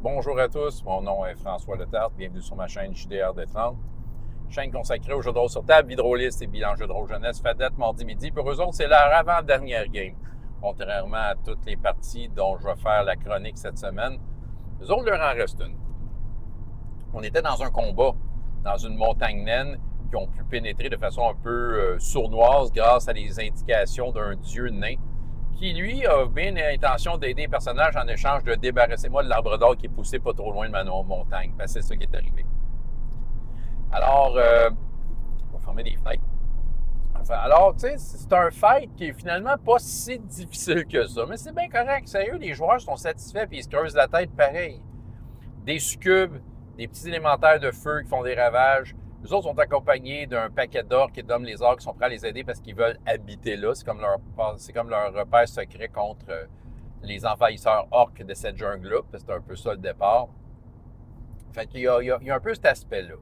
Bonjour à tous, mon nom est François Letarte, bienvenue sur ma chaîne JDR Détente. Chaîne consacrée aux jeux de rôle sur table, Hydrolis et bilan jeux de rôle jeunesse, Fadette, mardi midi. Pour eux autres, c'est leur avant-dernière game. Contrairement à toutes les parties dont je vais faire la chronique cette semaine, eux autres, leur en reste une. On était dans un combat, dans une montagne naine, qui ont pu pénétrer de façon un peu sournoise grâce à des indications d'un dieu nain qui, lui, a bien l'intention d'aider les personnages en échange de débarrasser-moi de l'arbre d'or qui est poussé pas trop loin de ma montagne. Ben, c'est ça qui est arrivé. Alors, on va fermer les fenêtres. Enfin, alors, tu sais, c'est un fight qui est finalement pas si difficile que ça. Mais c'est bien correct. Sérieux, les joueurs sont satisfaits et ils se creusent la tête pareil. Des succubes, des petits élémentaires de feu qui font des ravages. Les autres sont accompagnés d'un paquet d'orques et d'hommes lézards qui sont prêts à les aider parce qu'ils veulent habiter là. C'est comme leur repère secret contre les envahisseurs orques de cette jungle-là. C'est un peu ça le départ. Fait qu'il y a un peu cet aspect-là.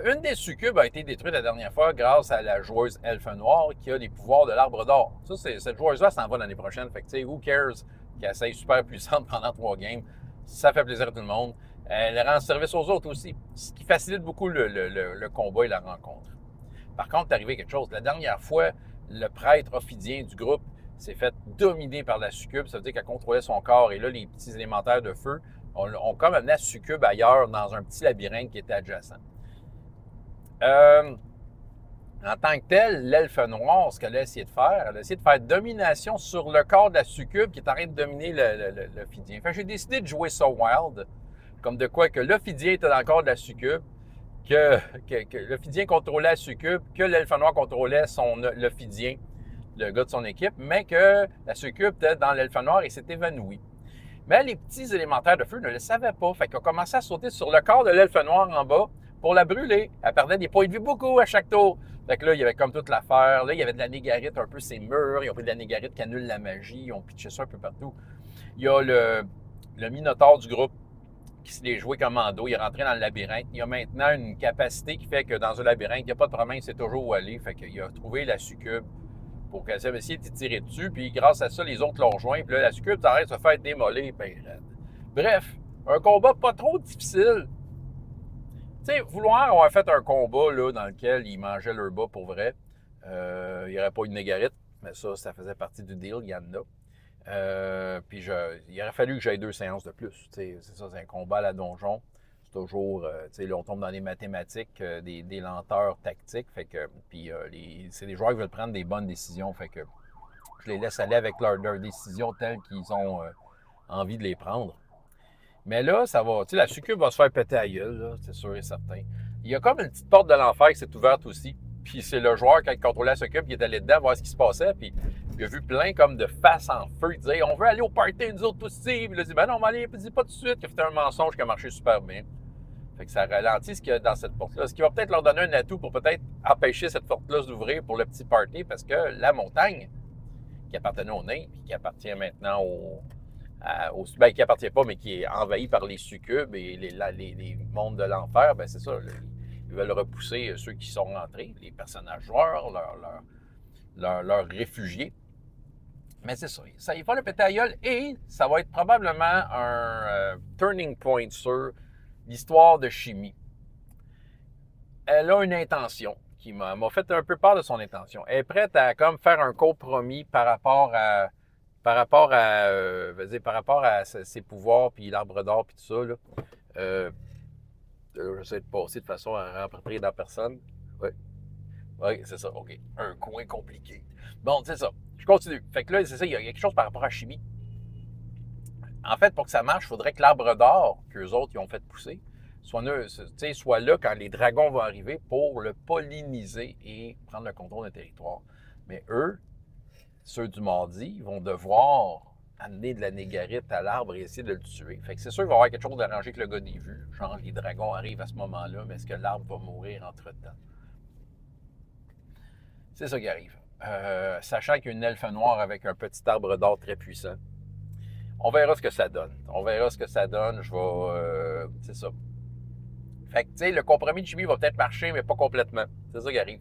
Une des succubes a été détruite la dernière fois grâce à la joueuse Elfe Noire qui a les pouvoirs de l'arbre d'or. Ça, cette joueuse-là s'en va l'année prochaine. Fait que, tu sais, who cares qu'elle soit super puissante pendant 3 games. Ça fait plaisir à tout le monde. Elle rend service aux autres aussi, ce qui facilite beaucoup le combat et la rencontre. Par contre, il est arrivé quelque chose. La dernière fois, le prêtre ophidien du groupe s'est fait dominer par la succube. Ça veut dire qu'elle contrôlait son corps. Et là, les petits élémentaires de feu ont comme amené la succube ailleurs dans un petit labyrinthe qui était adjacent. En tant que tel, l'elfe noir, ce qu'elle a essayé de faire, elle a essayé de faire domination sur le corps de la succube qui est en train de dominer l'ophidien. Fait que j'ai décidé de jouer ça wild, comme de quoi que l'ophidien était dans le corps de la succube, que l'ophidien contrôlait la succube, que l'elfe noir contrôlait l'ophidien, le gars de son équipe, mais que la succube était dans l'elfe noir et s'est évanouie. Mais les petits élémentaires de feu ne le savaient pas. Fait qu'ils ont commencé à sauter sur le corps de l'elfe noir en bas pour la brûler. Elle perdait des points de vie beaucoup à chaque tour. Fait que là, il y avait comme toute l'affaire. Là, il y avait de la négarite un peu ses murs. Ils ont pris de la négarite qui annule la magie. Ils ont pitché ça un peu partout. Il y a le minotaure du groupe qui se l'est joué commando. Il est rentré dans le labyrinthe. Il y a maintenant une capacité qui fait que dans un labyrinthe, il n'y a pas de problème, il sait toujours où aller. Fait qu'il a trouvé la succube pour qu'elle ait essayé de tirer dessus. Puis grâce à ça, les autres l'ont rejoint. Puis là, la succube s'arrête de se faire démolir. Bref, un combat pas trop difficile. Tu sais, vouloir avoir fait un combat là, dans lequel ils mangeaient leur bas pour vrai, il n'y aurait pas eu de négarite, mais ça faisait partie du deal, il y en a. Puis il aurait fallu que j'aille 2 séances de plus. C'est ça, c'est un combat à la donjon. C'est toujours, là, on tombe dans les mathématiques, des lenteurs tactiques. Fait que, puis c'est des joueurs qui veulent prendre des bonnes décisions. Fait que je les laisse aller avec leurs décisions telles qu'ils ont envie de les prendre. Mais là, ça va, la succube va se faire péter à gueule, c'est sûr et certain. Il y a comme une petite porte de l'enfer qui s'est ouverte aussi. Puis c'est le joueur, quand il contrôlait la succube, qui est allé dedans voir ce qui se passait. Puis il a vu plein comme de faces en feu. Il disait, on veut aller au party, nous autres aussi. Puis il a dit, ben non, on va aller, il dit pas tout de suite. Il a fait un mensonge qui a marché super bien. Fait que ça ralentit ce qu'il y a dans cette porte-là. Ce qui va peut-être leur donner un atout pour peut-être empêcher cette porte-là d'ouvrir pour le petit party. Parce que la montagne, qui appartenait aux nains, puis qui appartient maintenant ben, qui appartient pas, mais qui est envahi par les succubes et les mondes de l'enfer, ben c'est ça. Ils veulent repousser ceux qui sont rentrés, les personnages joueurs, leurs réfugiés. Mais c'est ça. Ça il va le péter à gueule et ça va être probablement un turning point sur l'histoire de Chimie. Elle a une intention qui m'a fait un peu peur de son intention. Elle est prête à comme faire un compromis par rapport à ses pouvoirs, puis l'arbre d'or, puis tout ça. Là. J'essaie de passer de façon à rentrer dans personne. Oui, ouais, c'est ça, OK. Un coin compliqué. Bon, c'est ça. Je continue. Fait que là, c'est ça, il y a quelque chose par rapport à la chimie. En fait, pour que ça marche, il faudrait que l'arbre d'or qu'eux autres ils ont fait pousser soit là quand les dragons vont arriver pour le polliniser et prendre le contrôle d'un territoire. Mais eux, ceux du mardi, vont devoir amener de la négarite à l'arbre et essayer de le tuer. Fait que c'est sûr qu'il va y avoir quelque chose d'arrangé avec le gars des vues. Genre, les dragons arrivent à ce moment-là, mais est-ce que l'arbre va mourir entre-temps? C'est ça qui arrive. Sachant qu'il y a une elfe noire avec un petit arbre d'or très puissant. On verra ce que ça donne. On verra ce que ça donne. Je vais... c'est ça. Fait que, tu sais, le compromis de chimie va peut-être marcher, mais pas complètement. C'est ça qui arrive.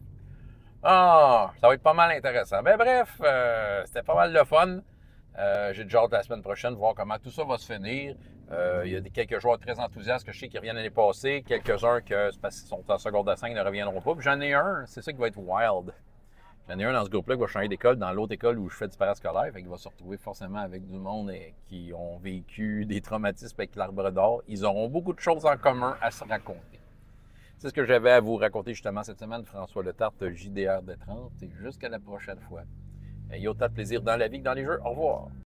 Ah, ça va être pas mal intéressant. Mais bref, c'était pas mal de fun. J'ai déjà hâte la semaine prochaine de voir comment tout ça va se finir. Il y a quelques joueurs très enthousiastes que je sais qui reviennent l'année passée, quelques-uns que c'est parce qu'ils sont en secondaire 5 ne reviendront pas. Puis j'en ai un, c'est ça qui va être wild. J'en ai un dans ce groupe-là qui va changer d'école dans l'autre école où je fais du parascolaire. Fait qu'il va se retrouver forcément avec du monde qui ont vécu des traumatismes avec l'Arbre d'Or. Ils auront beaucoup de choses en commun à se raconter. C'est ce que j'avais à vous raconter justement cette semaine. François Letarte, JDR de 30. Et jusqu'à la prochaine fois. Ayez autant de plaisir dans la vie que dans les jeux. Au revoir.